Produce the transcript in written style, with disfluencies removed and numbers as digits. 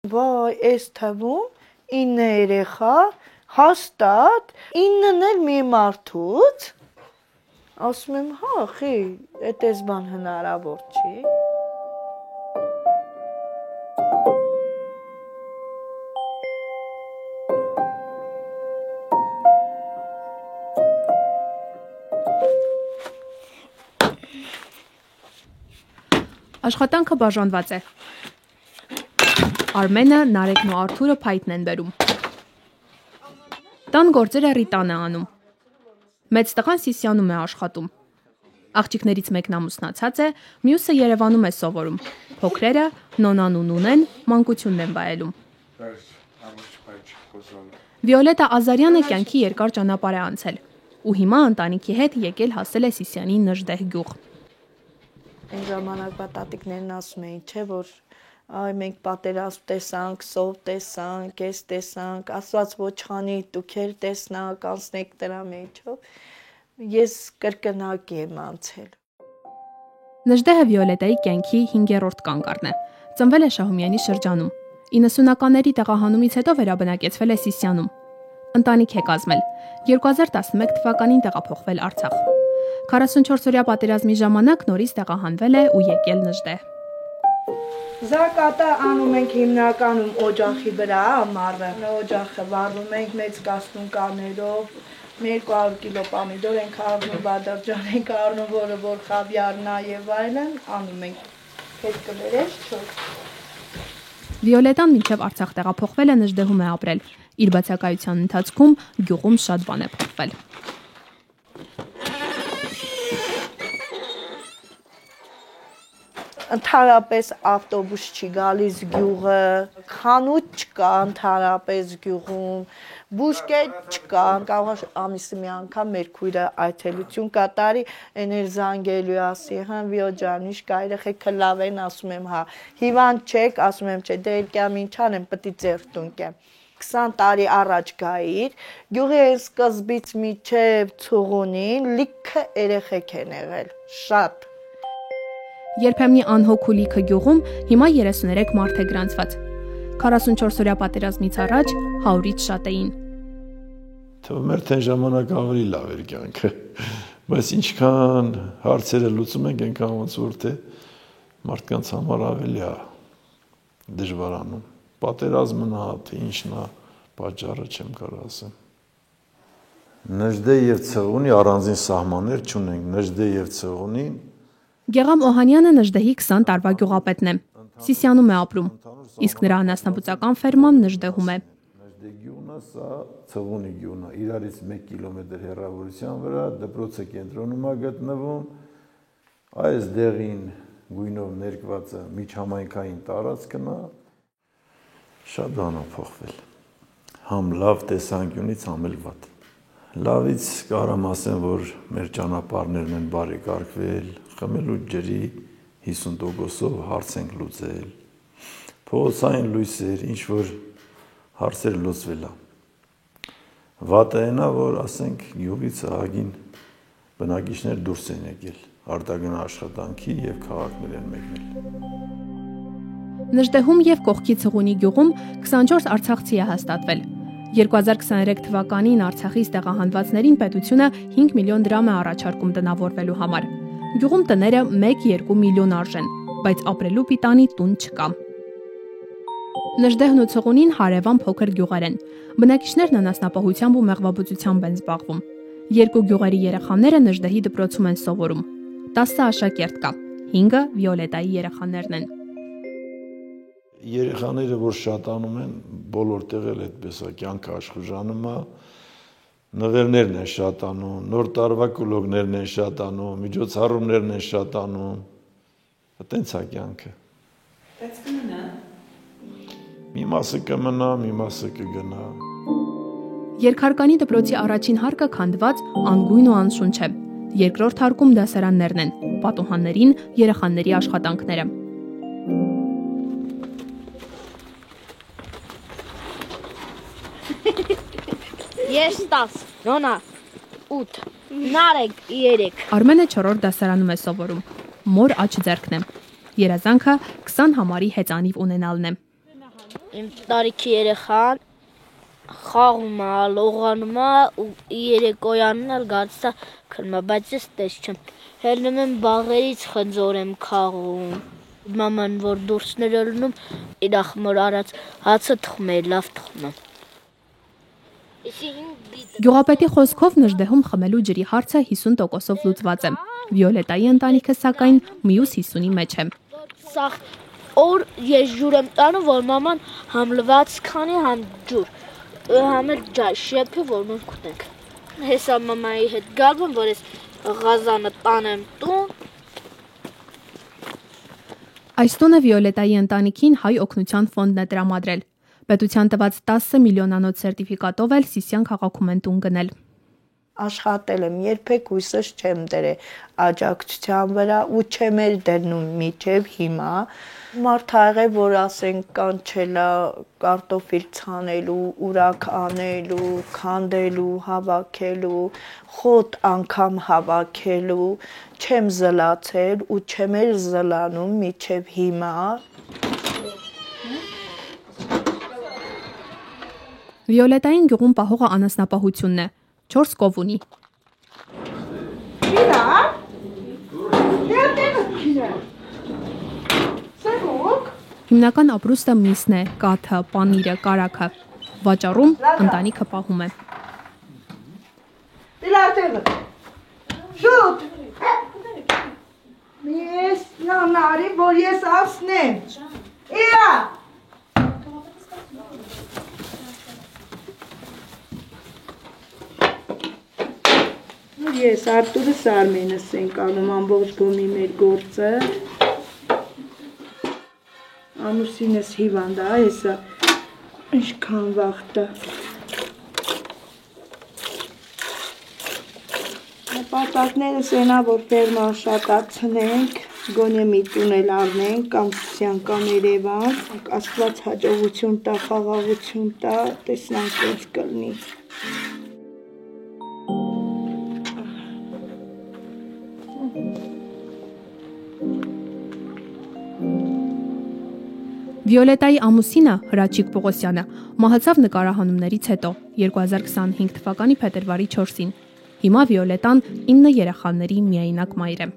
Վայ, էս թվում 9 երեխա, հաստատ 9-ն էլ մի մարդուց, ասում եմ, հա, խի, էտես բան հնարավոր չի։ Աշխատանքը բաժանված է։ Արմենը, Նարեկն ու Արթուրը փայտն են բերում։ Տան գործերը Ռիտան է անում։ Մեծ տղան Սիսիանում է աշխատում։ Աղջիկներից մեկն ամուսնացած է, մյուսը Երևանում է սովորում։ Փոքրերը Նոնան ու Նունեն մանկությունն են վայելում։ Վիոլետա Ազարյանը կյանքի երկար ճանապարհ է անցել ու հիմա ընտանիքի հետ եկել հասել է Սիսիանի Նժդեհ գյուղ։ Այն ժամանակվա տատիկներն ասում էին, չէ, որ այ մենք պատերազմ տեսանք, սով տեսանք, էս տեսանք, Աստված ոչխանի տուքեր տեսնանք, անցնենք դրա մեջով։ Ես կրկնակի եմ անցել։ Նժդեհը Վիոլետայի կյանքի 5-րդ կանգառն է։ Ծնվել է Շահումյանի շրջանում։ 90-ականների տեղահանումից հետո վերաբնակեցվել է Սիսիանում։ Ընտանիք է կազմել։ 2011 թվականին տեղափոխվել Արցախ։ 44-օրյա պատերազմի ժամանակ նորից տեղահանվել է ու եկել Նժդեհ։ Զակատը անում ենք հիմնականում օջախի վրա, ամառը։ Օջախը վառում ենք մեծ կասնունկաներով, 200 կիլո պամիդոր ենք առնում, բադարջան ենք առնում, որը որ խավիարն է եւ այլն, անում ենք։ Հետ կվերես, չոր։ Վիոլետան մինչև Արցախ տեղափոխվել է Նժդեհում է ապրել։ Իր բացակայության ընթացքում գյուղում շատ բան է փոխվել։ Ընդհանրապես ավտոբուս չի գալիս գյուղը, խանութ չկա ընդհանրապես գյուղում, բուժկետ չկա, կարող ամիսը մի անգամ մեր քույրը այցելություն կատարի, էներ զանգելու ասի, հա Վիո ջան, ինչ կա, երեխեքը լավ են, ասում եմ, հա, հիվանդ չեք, ասում եմ, չէ, դե ելքամ ինչ անեմ, պտի ձերտունք եմ։ 20 տարի առաջ գայիր, գյուղի սկզբից միջև ցողունին լիքը երեխեք են եղել, շատ։ Երբեմնի անհոգ ու լիքը գյուղում հիմա 33 մարդ է գրանցված։ 44-օրյա պատերազմից առաջ 100-ից շատ էին։ Թվում էր թե ժամանակ ավելի լավ էր կյանքը, բայց ինչքան հարցերը լուծում ենք, այնքան ոնց որ թե մարդկանց համար ավելի է դժվարանում։ Պատերազմն է, թե ինչն է, պատճառը չեմ կարող ասեմ։ Նժդեհ եւ Ցղունի առանձին սահմաններ չունենք, Նժդեհ եւ Ցղունի Գեղամ Օհանյանը Նժդեհի 20 տարվա գյուղապետն է։ Սիսիանում է ապրում, իսկ նրա անասնաբուծական ֆերման Նժդեհում է։ Նժդեհ գյուղն է, սա Ցղունի գյուղն է, իրարից 1 կիլոմետր հեռավորության վրա, դպրոցը կենտրոնում է գտնվում, այս դեղին գույնով ներկվածը միջհամայնքային տարածքն է, շատ բան է փոխվել, համ լավ տեսանկյունից, համ էլ վատ։ Լավից կարամ ասեմ, որ մեր ճանապարհներն են բարեկարգվել, խմելու ջրի 50%-ով հարց ենք լուծել, փողոցային լույսեր, ինչ որ հարցեր լուծվել է։ Վատը այն է, որ ասենք գյուղից ահագին բնակիչներ դուրս են եկել, արտագն աշխատանքի եւ քաղաքներ են մեկնել։ Նժդեհում եւ կողքի Ցղունի գյուղում 24 արցախցի է հաստատվել։ 2023 թվականին Արցախից տեղահանվածներին պետությունը 5 միլիոն դրամ է առաջարկում տնավորվելու համար։ Գյուղում տները 1-2 միլիոն արժեն, բայց ապրելու պիտանի տուն չկա։ Նժդեհն ու Ցղունին հարևան փոքր գյուղեր են։ Բնակիչներն անասնապահությամբ ու մեղվաբուծությամբ են զբաղվում։ Երկու գյուղերի երեխաները Նժդեհի դպրոցում են սովորում։ 10 աշակերտ կա, 5-ը Վիոլետայի երեխաներն են։ Երեխաները, որ շատանում են, բոլոր տեղել այդպես է, կյանքը աշխուժանում է, նվերներն են շատանում, նոր տարվա կուլոգներն են շատանում, միջոցառումներն են շատանում, այտենց է կյանքը։ Բայց կմնա։ Մի մասը կմնա, մի մասը կգնա։ Երկհարկանի դպրոցի առաջին հարկը քանդված անգույն ու անշունչ է։ Երկրորդ հարկում դասարաններն են, պատուհաններին երեխաների աշխատանքները։ Ես 10, Նոնա 8, Նարեկ 3։ Արմենը 4-րդ դասարանում է սովորում։ Մոր աջ ձեռքն է։ Երազանքը 20 համարի հեծանիվ ունենալն է։ իմ տարիքի երեխան խաղում է, լողանում է ու երեկոյանն էլ գալիս է քնում է, բայց ես տես չեմ։ Հելնում եմ բաղերից խնձոր եմ քաղում։ Մաման որ դուրսներ է լնում, իր ախմոր արած հացը թխում է, լավ թխում է։ Գյուղապետի խոսքով Նժդեհում խմելու ջրի հարցը 50%-ով լուծված է։ Վիոլետայի ընտանիքը սակայն մյուս 50-ի մեջ է։ Սաղ օր ես ջուր եմ տանում, որ մաման համ լվաց քանի, համ ջուր, համ էլ ջայ շեփի, որ մենք ուտենք։ Հեսա մամայի հետ գալու եմ, որ ես ղազանը տանեմ տուն։ Այս տունը Վիոլետայի ընտանիքին Հայ օգնության ֆոնդն է տրամադրել։ Պետության տված 10 միլիոնանոց սերտիֆիկատով էլ Սիսիան քաղաքում են տուն գնել։ Աշխատել եմ, երբեք հույսս չեմ դրել աջակցության վրա ու չեմ էլ դնում մինչև հիմա։ Մարդ ա եղել, որ ասենք կանչել է կարտոֆիլ ցանելու, ուրակ անելու, քանդելու, հավաքելու, խոտ անգամ հավաքելու, չեմ զլացել ու չեմ էլ զլանում մինչև հիմա։ Վիոլետային գյուղում պահողը անասնապահությունն է, 4 կով ունի։ Հիմնական ապրուստը միսն է, կաթը, պանիրը, կարագը։ Վաճառում ընտանիքը պահում է։ Շուտ։ Ես նարի, որ ես ասնեմ։ Իրա։ Ես Արտուրս Արմենս ենք անում ամբողջ գոմի մեր գործը։ Ամուսինս հիվանդ է, հեսա ինչքան վաղտա։ Նպատակներս ենա, որ ֆերմա աշխատացնենք, գոնե մի տուն էլ առնենք, կամ Սիսիան կամ Երևան, Աստված հաջողություն տա, խաղաղություն տա, տեսնանք ոնց կլինի։ Վիոլետայի ամուսինը Հրաչիկ Պողոսյանը մահացավ նկարահանումներից հետո 2025 թվականի փետրվարի 4-ին։ Հիմա Վիոլետան 9 երեխաների միայնակ մայր է։